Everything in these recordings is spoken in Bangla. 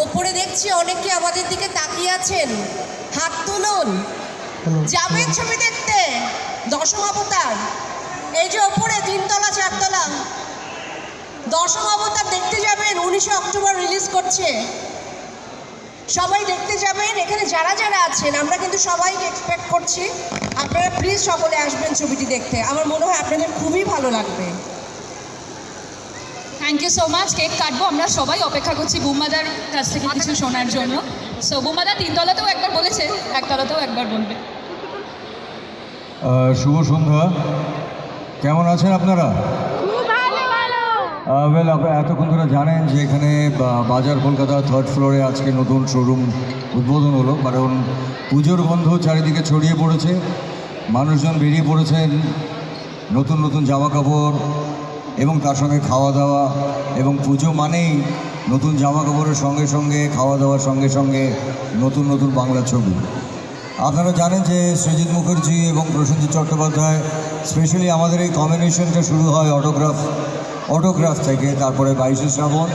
ওপরে দেখছি অনেকে আমাদের দিকে তাকিয়ে আছেন, হাত তুলুন। যাবেন ছবি দেখতে দশম অবতার? এই যে ওপরে 3 তলা 4 তলা দশম অবতার দেখতে যাবেন, 19 অক্টোবর রিলিজ করছে। সবাই দেখতে যাবেন। এখানে যারা যারা আছেন আমরা কিন্তু সবাইকে এক্সপেক্ট করছি, আপনারা প্লিজ সকলে আসবেন ছবিটি দেখতে। আমার মনে হয় আপনাদের খুবই ভালো লাগবে। Thank you so much. Cake কাটবো, আমরা সবাই অপেক্ষা করছি বুম্বাদার কাছ থেকে কিছু শোনার জন্য। সো বুম্বাদা 3 তলাতেও একবার বলেছে, 1 তলাতেও একবার বলবে। শুভ সন্ধ্যা, কেমন আছেন আপনারা? ওয়েল, এতক্ষণ ধরে জানেন যে এখানে বাজার কলকাতা 3rd ফ্লোরে আজকে নতুন শোরুম উদ্বোধন হলো। কারণ পুজোর গন্ধ চারিদিকে ছড়িয়ে পড়েছে, মানুষজন বেরিয়ে পড়েছেন নতুন নতুন জামা কাপড় এবং তার সঙ্গে খাওয়া দাওয়া। এবং পুজো মানেই নতুন জামা কাপড়ের সঙ্গে সঙ্গে খাওয়া দাওয়ার সঙ্গে সঙ্গে নতুন নতুন বাংলা ছবি। আপনারা জানেন যে সৃজিত মুখার্জি এবং প্রসেনজিৎ চট্টোপাধ্যায় স্পেশালি আমাদের এই কম্বিনেশনটা শুরু হয় অটোগ্রাফ থেকে, তারপরে 22শে শ্রাবণ,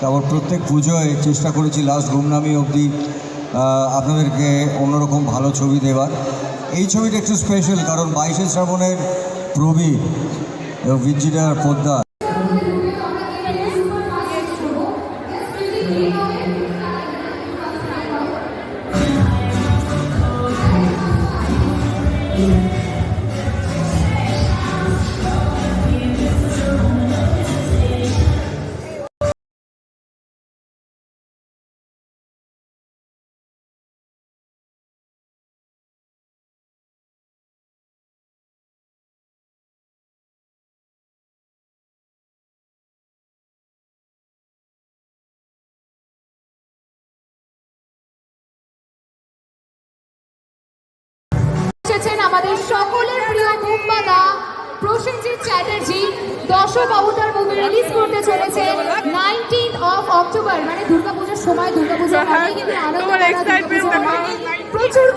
তারপর প্রত্যেক পুজোয় চেষ্টা করেছি লাস্ট গুমনামি অবধি আপনাদেরকে অন্যরকম ভালো ছবি দেওয়ার। এই ছবিটা একটু স্পেশাল কারণ 22শে শ্রাবণের প্রবীর এবং বিজিটার পোদ্দার। আমাদের সকলের প্রিয় বুম্বাদা প্রসেনজিৎ চ্যাটার্জি দশম অবতার মুভি রিলিজ করতে চলেছে 19th of অক্টোবর, মানে দুর্গাপূজার সময়, দুর্গাপূজার আগে কিন্তু আনন্দ প্রচুর